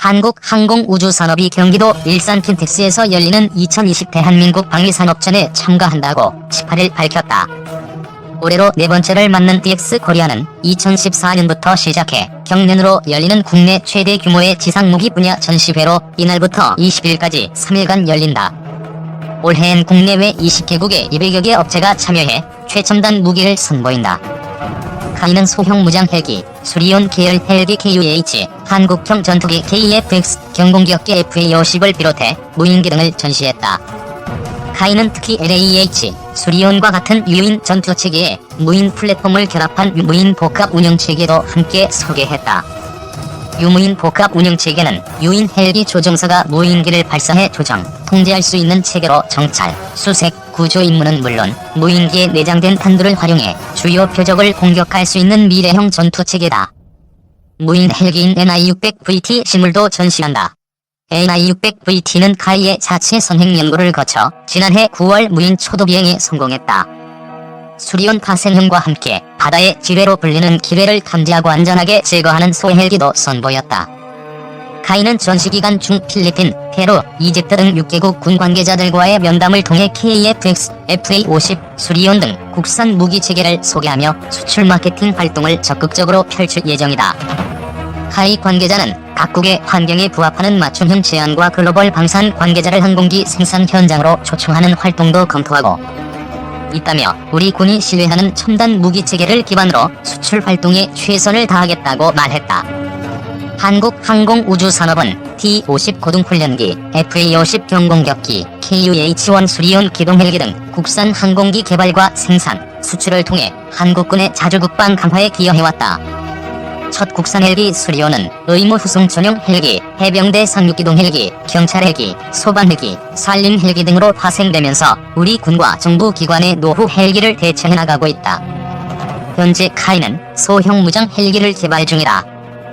한국항공우주산업이 경기도 일산 킨텍스에서 열리는 2020 대한민국 방위산업전에 참가한다고 18일 밝혔다. 올해로 네 번째를 맞는 DX코리아는 2014년부터 시작해 경년으로 열리는 국내 최대 규모의 지상무기 분야 전시회로 이날부터 20일까지 3일간 열린다. 올해엔 국내외 20개국의 200여 개 업체가 참여해 최첨단 무기를 선보인다. 카이는 소형 무장 헬기, 수리온 계열 헬기 KUH, 한국형 전투기 KF-X, 경공기업계 FA-50을 비롯해 무인기 등을 전시했다. 카이는 특히 LAH, 수리온과 같은 유인 전투체계에 무인 플랫폼을 결합한 무인 복합 운영체계도 함께 소개했다. 유무인 복합 운영체계는 유인 헬기 조종사가 무인기를 발사해 조정, 통제할 수 있는 체계로 정찰, 수색, 구조 임무는 물론 무인기에 내장된 탄두를 활용해 주요 표적을 공격할 수 있는 미래형 전투체계다. 무인 헬기인 NI-600VT 실물도 전시한다. NI-600VT는 카이의 자체 선행 연구를 거쳐 지난해 9월 무인 초도 비행에 성공했다. 수리온 파생형과 함께 바다의 지뢰로 불리는 기뢰를 탐지하고 안전하게 제거하는 소헬기도 선보였다. 카이는 전시기간 중 필리핀, 페루, 이집트 등 6개국 군 관계자들과의 면담을 통해 KF-X, FA-50, 수리온 등 국산 무기체계를 소개하며 수출 마케팅 활동을 적극적으로 펼칠 예정이다. 카이 관계자는 각국의 환경에 부합하는 맞춤형 제안과 글로벌 방산 관계자를 항공기 생산 현장으로 초청하는 활동도 검토하고 있다며 우리 군이 신뢰하는 첨단 무기체계를 기반으로 수출 활동에 최선을 다하겠다고 말했다. 한국항공우주산업은 T-50 고등훈련기, FA-50 경공격기, KUH-1 수리온 기동헬기 등 국산 항공기 개발과 생산, 수출을 통해 한국군의 자주국방 강화에 기여해왔다. 첫 국산 헬기 수리온은 의무 후송 전용 헬기, 해병대 상륙기동 헬기, 경찰 헬기, 소방 헬기, 산림 헬기 등으로 파생되면서 우리 군과 정부 기관의 노후 헬기를 대체해 나가고 있다. 현재 카이는 소형 무장 헬기를 개발 중이다.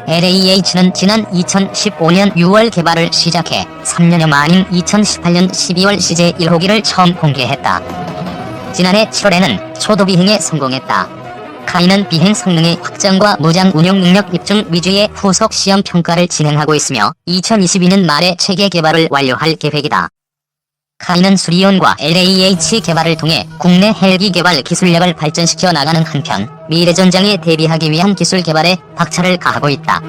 LAH는 지난 2015년 6월 개발을 시작해 3년여 만인 2018년 12월 CJ 1호기를 처음 공개했다. 지난해 7월에는 초도 비행에 성공했다. 카이는 비행 성능의 확장과 무장 운용 능력 입증 위주의 후속 시험 평가를 진행하고 있으며 2022년 말에 체계 개발을 완료할 계획이다. 카이는 수리온과 LAH 개발을 통해 국내 헬기 개발 기술력을 발전시켜 나가는 한편 미래 전장에 대비하기 위한 기술 개발에 박차를 가하고 있다.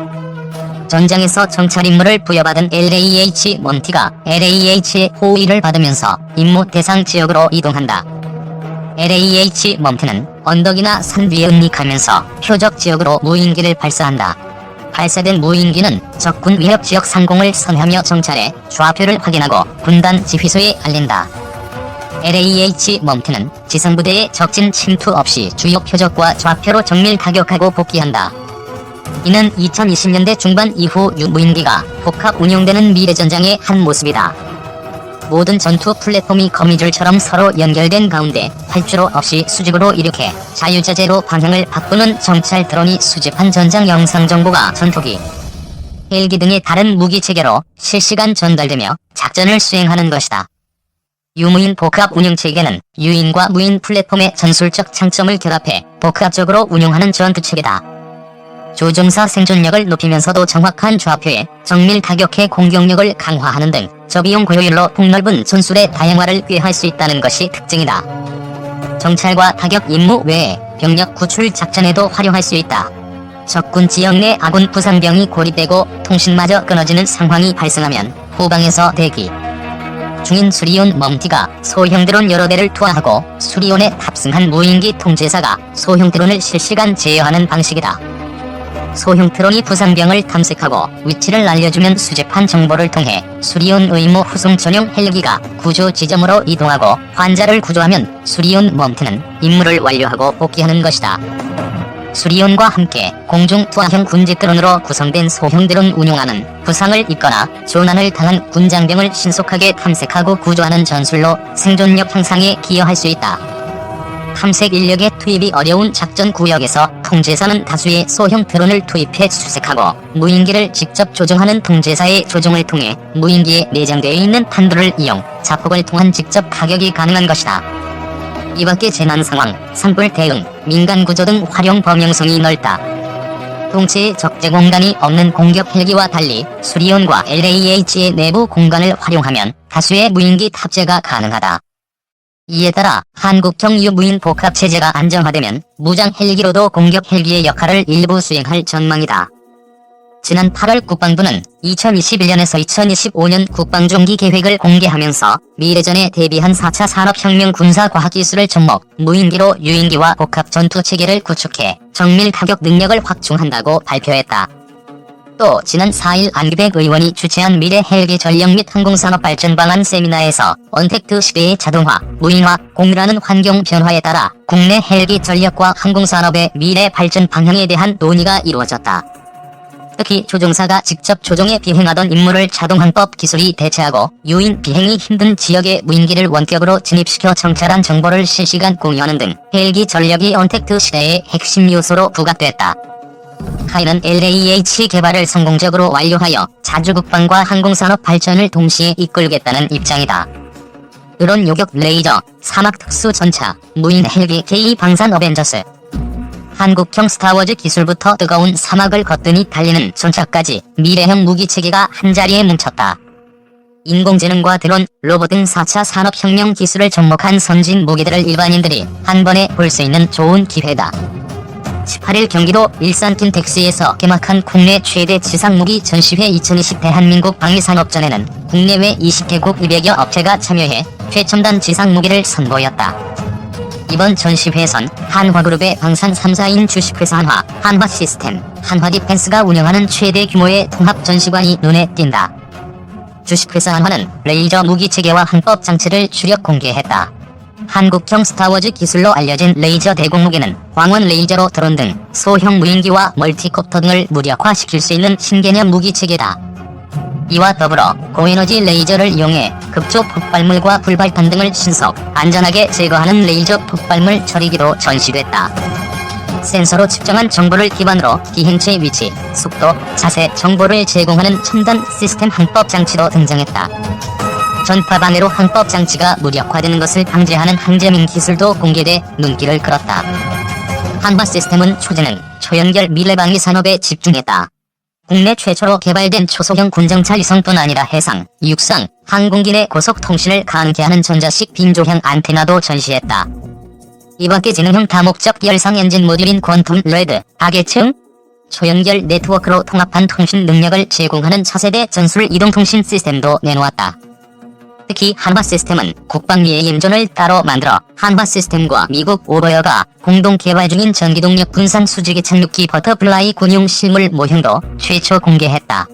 전장에서 정찰 임무를 부여받은 LAH 몬티가 LAH의 호의를 받으면서 임무 대상 지역으로 이동한다. LAH 멈티는 언덕이나 산 위에 은닉하면서 표적 지역으로 무인기를 발사한다. 발사된 무인기는 적군 위협 지역 상공을 선하며 정찰해 좌표를 확인하고 군단 지휘소에 알린다. LAH 멈티는 지상부대의 적진 침투 없이 주요 표적과 좌표로 정밀 타격하고 복귀한다. 이는 2020년대 중반 이후 유무인기가 복합 운용되는 미래전장의 한 모습이다. 모든 전투 플랫폼이 거미줄처럼 서로 연결된 가운데 활주로 없이 수직으로 이륙해 자유자재로 방향을 바꾸는 정찰 드론이 수집한 전장 영상 정보가 전투기, 헬기 등의 다른 무기체계로 실시간 전달되며 작전을 수행하는 것이다. 유무인 복합 운영체계는 유인과 무인 플랫폼의 전술적 장점을 결합해 복합적으로 운용하는 전투체계다. 조종사 생존력을 높이면서도 정확한 좌표에 정밀 타격해 공격력을 강화하는 등 저비용 고효율로 폭넓은 전술의 다양화를 꾀할 수 있다는 것이 특징이다. 정찰과 타격 임무 외에 병력 구출 작전에도 활용할 수 있다. 적군 지역 내 아군 부상병이 고립되고 통신마저 끊어지는 상황이 발생하면 후방에서 대기 중인 수리온 멈티가 소형 드론 여러 대를 투하하고 수리온에 탑승한 무인기 통제사가 소형 드론을 실시간 제어하는 방식이다. 소형 드론이 부상병을 탐색하고 위치를 알려주면 수집한 정보를 통해 수리온 의무 후송 전용 헬기가 구조 지점으로 이동하고 환자를 구조하면 수리온 멈티는 임무를 완료하고 복귀하는 것이다. 수리온과 함께 공중 투하형 군지 드론으로 구성된 소형 드론 운용하는 부상을 입거나 조난을 당한 군장병을 신속하게 탐색하고 구조하는 전술로 생존력 향상에 기여할 수 있다. 탐색 인력의 투입이 어려운 작전 구역에서 통제사는 다수의 소형 드론을 투입해 수색하고 무인기를 직접 조종하는 통제사의 조종을 통해 무인기에 내장되어 있는 탄두를 이용 자폭을 통한 직접 타격이 가능한 것이다. 이밖에 재난 상황, 산불 대응, 민간 구조 등 활용 범용성이 넓다. 동체에 적재 공간이 없는 공격 헬기와 달리 수리온과 LAH의 내부 공간을 활용하면 다수의 무인기 탑재가 가능하다. 이에 따라 한국형 유무인 복합체제가 안정화되면 무장 헬기로도 공격 헬기의 역할을 일부 수행할 전망이다. 지난 8월 국방부는 2021년에서 2025년 국방중기 계획을 공개하면서 미래전에 대비한 4차 산업혁명 군사과학기술을 접목, 무인기로 유인기와 복합 전투체계를 구축해 정밀 타격 능력을 확충한다고 발표했다. 또 지난 4일 안규백 의원이 주최한 미래 헬기 전력 및 항공산업 발전 방안 세미나에서 언택트 시대의 자동화, 무인화, 공유라는 환경 변화에 따라 국내 헬기 전력과 항공산업의 미래 발전 방향에 대한 논의가 이루어졌다. 특히 조종사가 직접 조종에 비행하던 임무를 자동항법 기술이 대체하고 유인 비행이 힘든 지역에 무인기를 원격으로 진입시켜 정찰한 정보를 실시간 공유하는 등 헬기 전력이 언택트 시대의 핵심 요소로 부각됐다. 카이는 LAH 개발을 성공적으로 완료하여 자주국방과 항공산업 발전을 동시에 이끌겠다는 입장이다. 드론 요격 레이저, 사막 특수 전차, 무인 헬기 K 방산 어벤져스. 한국형 스타워즈 기술부터 뜨거운 사막을 거뜬히 달리는 전차까지 미래형 무기체계가 한자리에 뭉쳤다. 인공지능과 드론, 로봇 등 4차 산업혁명 기술을 접목한 선진 무기들을 일반인들이 한 번에 볼 수 있는 좋은 기회다. 18일 경기도 일산 킨텍스에서 개막한 국내 최대 지상무기 전시회 2020 대한민국 방위산업전에는 국내외 20개국 200여 업체가 참여해 최첨단 지상무기를 선보였다. 이번 전시회에선 한화그룹의 방산 3사인 주식회사 한화시스템, 한화디펜스가 운영하는 최대 규모의 통합 전시관이 눈에 띈다. 주식회사 한화는 레이저 무기체계와 항법 장치를 주력 공개했다. 한국형 스타워즈 기술로 알려진 레이저 대공무기는 광원 레이저로 드론 등 소형 무인기와 멀티콥터 등을 무력화시킬 수 있는 신개념 무기체계다. 이와 더불어 고에너지 레이저를 이용해 급조 폭발물과 불발탄 등을 신속, 안전하게 제거하는 레이저 폭발물 처리기도 전시됐다. 센서로 측정한 정보를 기반으로 기행체 위치, 속도, 자세 정보를 제공하는 첨단 시스템 항법 장치도 등장했다. 전파 방해로 항법 장치가 무력화되는 것을 방지하는 항제밍 기술도 공개돼 눈길을 끌었다. 한화시스템은 초재능, 초연결 미래방위 산업에 집중했다. 국내 최초로 개발된 초소형 군정차 위성뿐 아니라 해상, 육상, 항공기 내 고속통신을 가능케 하는 전자식 빈조형 안테나도 전시했다. 이밖에 지능형 다목적 열상 엔진 모듈인 퀀텀 레드, 다계층, 초연결 네트워크로 통합한 통신 능력을 제공하는 차세대 전술 이동통신 시스템도 내놓았다. 특히 한화시스템은 국방위의 임전을 따로 만들어 한화시스템과 미국 오버어가 공동 개발 중인 전기동력 분산 수직의 착륙기 버터플라이 군용 실물 모형도 최초 공개했다.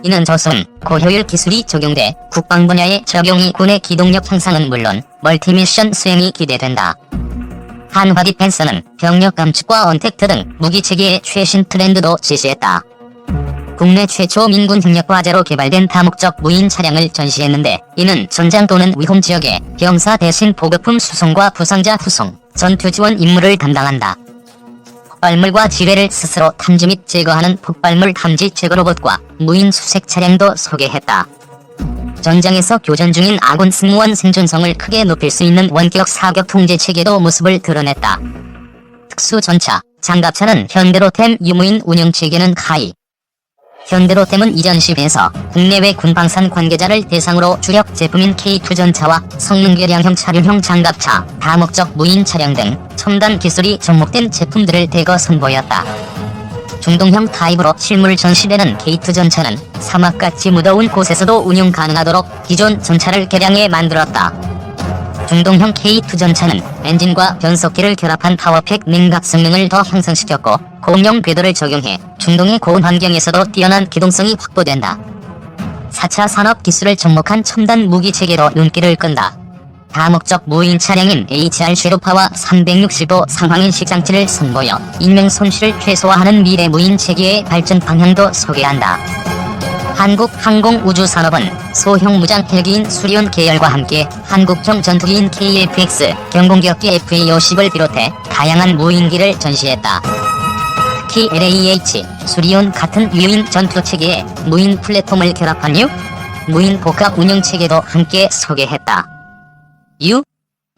이는 저소음, 고효율 기술이 적용돼 국방 분야의 적용이 군의 기동력 향상은 물론 멀티미션 수행이 기대된다. 한화디펜스는 병력 감축과 언택트 등 무기체계의 최신 트렌드도 제시했다. 국내 최초 민군 협력 과제로 개발된 다목적 무인 차량을 전시했는데 이는 전장 또는 위험 지역에 병사 대신 보급품 수송과 부상자 후송, 전투 지원 임무를 담당한다. 폭발물과 지뢰를 스스로 탐지 및 제거하는 폭발물 탐지 제거 로봇과 무인 수색 차량도 소개했다. 전장에서 교전 중인 아군 승무원 생존성을 크게 높일 수 있는 원격 사격 통제 체계도 모습을 드러냈다. 특수 전차, 장갑차는 현대로템 유무인 운영 체계는 카이. 현대로템은 이전 시회에서 국내외 군방산 관계자를 대상으로 주력 제품인 K2 전차와 성능 개량형 차륜형 장갑차, 다목적 무인 차량 등 첨단 기술이 접목된 제품들을 대거 선보였다. 중동형 타입으로 실물 전시되는 K2 전차는 사막같이 무더운 곳에서도 운용 가능하도록 기존 전차를 개량해 만들었다. 중동형 K2 전차는 엔진과 변속기를 결합한 파워팩 냉각 성능을 더 향상시켰고 고음용 궤도를 적용해 중동의 고온 환경에서도 뛰어난 기동성이 확보된다. 4차 산업 기술을 접목한 첨단 무기체계로 눈길을 끈다. 다목적 무인 차량인 HR 쉐도파와 365 상황인식 장치를 선보여 인명 손실을 최소화하는 미래 무인 체계의 발전 방향도 소개한다. 한국항공우주산업은 소형 무장 헬기인 수리온 계열과 함께 한국형 전투기인 KF-X, 경공격기 FA-50을 비롯해 다양한 무인기를 전시했다. 특히 LAH, 수리온 같은 유인 전투체계에 무인 플랫폼을 결합한 무인 복합 운영체계도 함께 소개했다.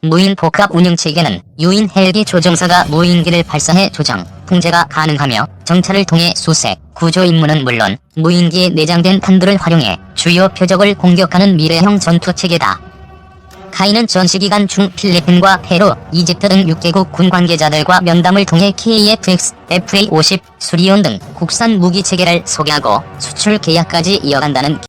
무인 복합 운영체계는 유인 헬기 조종사가 무인기를 발사해 조정, 통제가 가능하며 정찰을 통해 수색, 구조 임무는 물론 무인기에 내장된 탄두를 활용해 주요 표적을 공격하는 미래형 전투체계다. 카이는 전시기간 중 필리핀과 페루, 이집트 등 6개국 군 관계자들과 면담을 통해 KF-X, FA-50, 수리온 등 국산 무기 체계를 소개하고 수출 계약까지 이어간다는